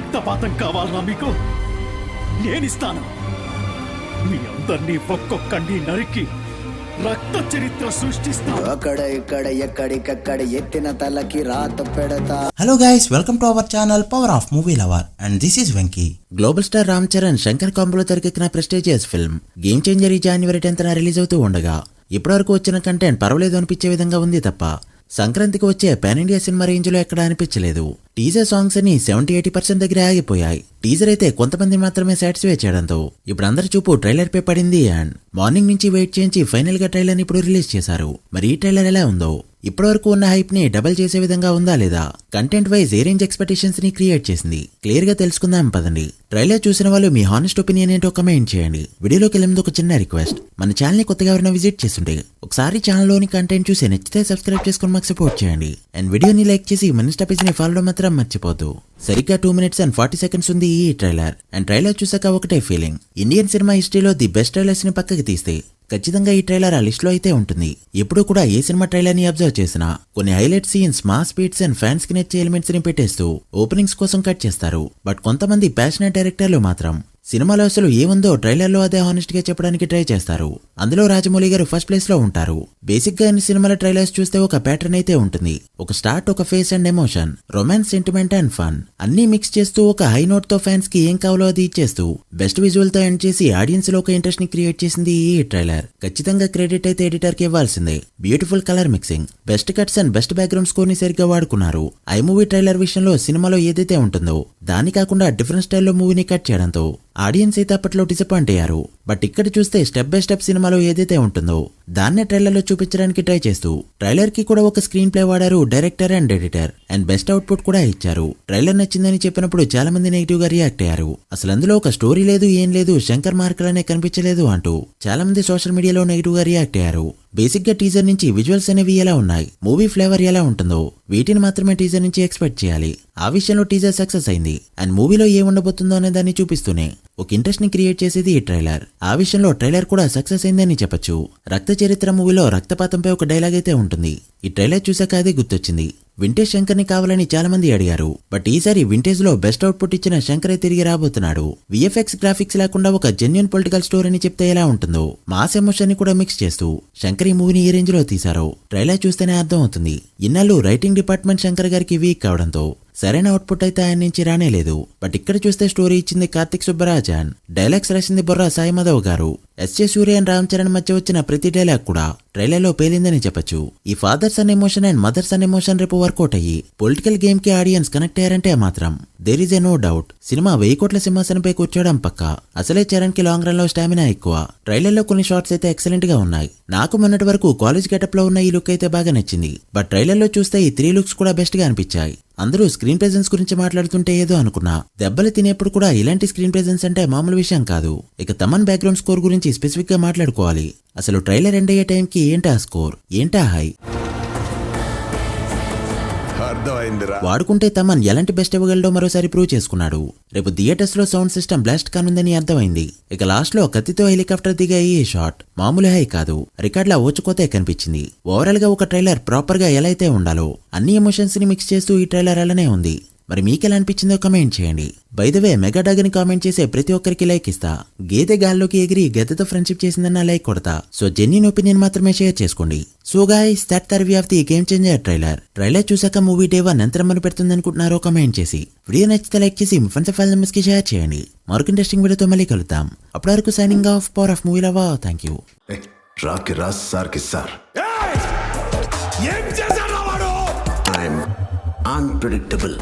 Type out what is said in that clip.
రక్తపాతం కావాలన్నా మీకు నేనిస్తాను. మీ అందరినీ ఒక్కొక్కడిని నరికి రక్త చరిత్ర సృష్టిస్తాను. అక్కడ ఇక్కడ ఎక్కడికక్కడ ఎత్తిన తలకి రాత పెడతా. Hello guys, welcome to our channel power of movie lover and this is Venky. Global star Ram Charan Shankar కాంబోలో తెరకెక్కిన ప్రెస్టీజియస్ ఫిల్మ్ గేమ్ చేంజర్ ఈ January 10th రిలీజ్ అవుతూ ఉండగా ఇప్పటివరకు వచ్చిన కంటెంట్ పర్వాలేదు అనిపించే విధంగా ఉంది తప్ప సంక్రాంతికి వచ్చే పాన్ ఇండియా సినిమా రేంజ్ లో ఎక్కడా అనిపించలేదు. టీజర్ సాంగ్స్ అని 70-80% దగ్గర ఆగిపోయాయి. టీజర్ అయితే కొంతమంది మాత్రమే సాటిస్ఫై చేయడంతో ఇప్పుడు అందరి చూపు ట్రైలర్ పై పడింది. అండ్ మార్నింగ్ నుంచి వెయిట్ చేయించి ఫైనల్ గా ట్రైలర్ ని ఇప్పుడు రిలీజ్ చేశారు. మరి ఈ ట్రైలర్ ఎలా ఉందో, ఇప్పటివరకు ఉన్న హైప్ ని డబుల్ చేసే విధంగా ఉందా లేదా, కంటెంట్ వైజ్ ఏ రేంజ్ ఎక్స్పెక్టేషన్స్ ని క్రియేట్ చేసింది, క్లియర్ గా తెలుసుకుందాం పదండి. ట్రైలర్ చూసిన వాళ్ళు మీ హానెస్ట్ ఒపీనియన్ ఏంటో కమెంట్ చేయండి. వీడియోలోకి వెళ్ళేందుకు ఒక చిన్న రిక్వెస్ట్, మన ఛానల్ ని కొత్తగా ఎవరైనా విజిట్ చేస్తుంటే ఒకసారి ఛానల్ లోని కంటెంట్ చూసి నచ్చితే సబ్స్క్రైబ్ చేసుకుని మాకు సపోర్ట్ చేయండి. అండ్ వీడియోని లైక్ చేసి మన ఇన్స్టా పేజ్ ని ఫాలో మాత్రం మర్చిపోద్దు. సరిగ్గా 2 minutes and 40 seconds ఉంది ఈ ట్రైలర్. అండ్ ట్రైలర్ చూసాక ఒకటే ఫీలింగ్, ఇండియన్ సినిమా హిస్టరీలో ది బెస్ట్ ట్రైలర్స్ ని పక్కకి తీస్తే ఖచ్చితంగా ఈ ట్రైలర్ ఆ లిస్ట్ లో అయితే ఉంటుంది. ఎప్పుడు కూడా ఏ సినిమా ట్రైలర్ ని అబ్జర్వ్ చేసినా కొన్ని highlight scenes, mass beats and fans కి నచ్చే ఎలిమెంట్స్ ని పెట్టేస్తూ ఓపెనింగ్స్ కోసం కట్ చేస్తారు. బట్ కొంతమంది ప్యాషనేట్ డైరెక్టర్లు మాత్రం సినిమాలో అసలు ఏముందో ట్రైలర్ లో అదే హానెస్ట్ గా చెప్పడానికి ట్రై చేస్తారు. అందులో రాజమౌళి గారు ఫస్ట్ ప్లేస్ లో ఉంటారు. బేసిక్ గా అన్ని సినిమాల ట్రైలర్స్ చూస్తే ఒక ప్యాటర్న్ అయితే ఉంటుంది. ఒక స్టార్ట్, ఒక face and emotion, romance, sentiment and fun అన్ని మిక్స్ చేస్తూ ఒక హై నోట్ తో ఫ్యాన్స్ కి ఏం కావాలో అది ఇచ్చేస్తూ బెస్ట్ విజువల్ తో ఎండ్ చేసి ఆడియన్స్ లో ఒక ఇంట్రెస్ట్ ని క్రియేట్ చేసింది ఈ ట్రైలర్. ఖచ్చితంగా క్రెడిట్ అయితే ఎడిటర్ కి ఇవ్వాల్సిందే. Beautiful colour mixing, best cuts and best background score ని సరిగ్గా వాడుకున్నారు. ఐ మూవీ ట్రైలర్ విషయంలో సినిమాలో ఏదైతే ఉంటుందో దాని కాకుండా డిఫరెంట్ స్టైల్లో మూవీని కట్ చేయడంతో ఆడియన్స్ అయితే అప్పట్లో డిసప్పాయింట్ అయ్యారు. బట్ ఇక్కడ చూస్తే స్టెప్ బై స్టెప్ సినిమాలో ఏదైతే ఉంటుందో దాన్నే ట్రైలర్ లో చూపించడానికి ట్రై చేస్తూ ట్రైలర్ కి కూడా ఒక స్క్రీన్ ప్లే వాడారు director and editor. And best output కూడా ఇచ్చారు. ట్రైలర్ నచ్చిందని చెప్పినప్పుడు చాలా మంది నెగిటివ్ గా రియాక్ట్ అయ్యారు. అసలు అందులో ఒక స్టోరీ లేదు, ఏం లేదు, శంకర్ మార్కులనే కనిపించలేదు అంటూ చాలా మంది సోషల్ మీడియాలో నెగిటివ్ గా రియాక్ట్ అయ్యారు. బేసిక్ గా టీజర్ నుంచి విజువల్స్ అనేవి ఎలా ఉన్నాయి, మూవీ ఫ్లేవర్ ఎలా ఉంటుందో వీటిని మాత్రమే టీజర్ నుంచి ఎక్స్పెక్ట్ చేయాలి. ఆ విషయంలో టీజర్ సక్సెస్ అయింది. అండ్ మూవీలో ఏ ఉండబోతుందో అనే దాన్ని చూపిస్తూనే ఒక ఇంట్రెస్ట్ ని క్రియేట్ చేసేది ఈ ట్రైలర్. ఆ విషయంలో ట్రైలర్ కూడా సక్సెస్ అయిందని చెప్పొచ్చు. రక్త చరిత్ర మూవీలో రక్తపాతంపై ఒక డైలాగ్ అయితే ఉంటుంది. ఈ ట్రైలర్ చూసాక అదే గుర్తొచ్చింది. వింటేజ్ శంకర్ ని కావాలని చాలా మంది అడిగారు. బట్ ఈసారి వింటేజ్ లో బెస్ట్ అవుట్పుట్ ఇచ్చిన శంకరే తిరిగి రాబోతున్నాడు. విఎఫ్ఎక్స్ గ్రాఫిక్స్ లేకుండా ఒక జెన్యూన్ పొలిటికల్ స్టోరీ అని చెప్తే ఎలా ఉంటుందో మాస్ ఎమోషన్ ని కూడా మిక్స్ చేస్తూ శంకర్ ఈ మూవీని ఏ రేంజ్ లో తీశారో ట్రైలర్ చూస్తేనే అర్థం అవుతుంది. ఇన్నాళ్ళు రైటింగ్ డిపార్ట్మెంట్ శంకర్ గారికి వీక్ కావడంతో సరైన అవుట్పుట్ అయితే ఆయన నుంచి రానేలేదు. బట్ ఇక్కడ చూస్తే స్టోరీ ఇచ్చింది కార్తిక్ సుబ్బరాజ్ అండ్ డైలాగ్స్ రాసింది బొర్రా సాయి మాధవ్ గారు. SJ Surya and Ram Charan మధ్య వచ్చిన ప్రతి డైలాగ్ కూడా ట్రైలర్ లో పేలిందని చెప్పొచ్చు. ఈ ఫాదర్స్ అన్ ఎమోషన్ అండ్ మదర్స్ అన్ ఎమోషన్ రేపు వర్కౌట్ అయ్యి పొలిటికల్ గేమ్ కి ఆడియన్స్ కనెక్ట్ అయ్యారంటే మాత్రం there is a no doubt cinema 1000 కోట్ల సింహాసనంపై కూర్చోవడం పక్క. అసలే చరణ్ కి లాంగ్ రన్ లో స్టామినా ఎక్కువ. ట్రైలర్ లో కొన్ని షార్ట్స్ అయితే ఎక్సలెంట్ గా ఉన్నాయి. నాకు మొన్నటి వరకు కాలేజ్ గెటప్ లో ఉన్న ఈ లుక్ అయితే బాగా నచ్చింది. బట్ ట్రైలర్ లో చూస్తే ఈ 3 లుక్స్ కూడా బెస్ట్ గా అనిపించాయి. అందరూ స్క్రీన్ ప్రెజెన్స్ గురించి మాట్లాడుతుంటే ఏదో అనుకున్నా, దెబ్బలు తినేప్పుడు కూడా ఇలాంటి స్క్రీన్ ప్రెజెన్స్ అంటే మామూలు విషయం కాదు. ఇక తమన్ బ్యాక్గ్రౌండ్ స్కోర్ గురించి స్పెసిఫిక్ గా మాట్లాడుకోవాలి. అసలు ట్రైలర్ ఎండ్ అయ్యే టైంకి ఏంటా స్కోర్, ఏంటా హై వాడుకుంటే తమన్ ఎలాంటి బెస్ట్ ఇవ్వగలడో మరోసారి ప్రూవ్ చేసుకున్నాడు. రేపు థియేటర్స్ లో సౌండ్ సిస్టమ్ బ్లాస్ట్ కానుందని అర్థమైంది. ఇక లాస్ట్ లో కత్తితో హెలికాప్టర్ దిగే ఈ షాట్ మామూలు హై కాదు, రికార్డ్ లా ఓచుకోతే కనిపించింది. ఓవరాల్ గా ఒక ట్రైలర్ ప్రాపర్ గా ఎలా అయితే ఉండాలో అన్ని ఎమోషన్స్ ని మిక్స్ చేస్తూ ఈ ట్రైలర్ అలానే ఉంది. మరి మీకెలా అనిపించిందో కమెంట్ చేయండి. By the way, mega dog ని కామెంట్ చేసే ప్రతి ఒక్కరికి లైక్ ఇస్తా. గేదె గాల్లోకి ఎగిరి గద్దెతో ఫ్రెండ్షిప్ చేసిందన్న లైక్ కొడతా. సో జెన్యూన్ ఒపీనియన్ మాత్రమే షేర్ చేసుకోండి. So guys, that the review of the game changer trailer. Trailer చూసాక మూవీ డే 1 ఎంత రమ్మని పెడుతుంది అనుకుంటున్నారో కమెంట్ చేసి వీడియో నచ్చితే లైక్ చేసి మీ ఫ్రెండ్స్ ఫైల్ మెంబర్స్ కి షేర్ చేయండి. మరొక ఇంట్రెస్టింగ్ వీడియోతో మళ్ళీ కలుద్దాం. అప్పటి వరకు signing off, power of movie lover. Thank you. Unpredictable.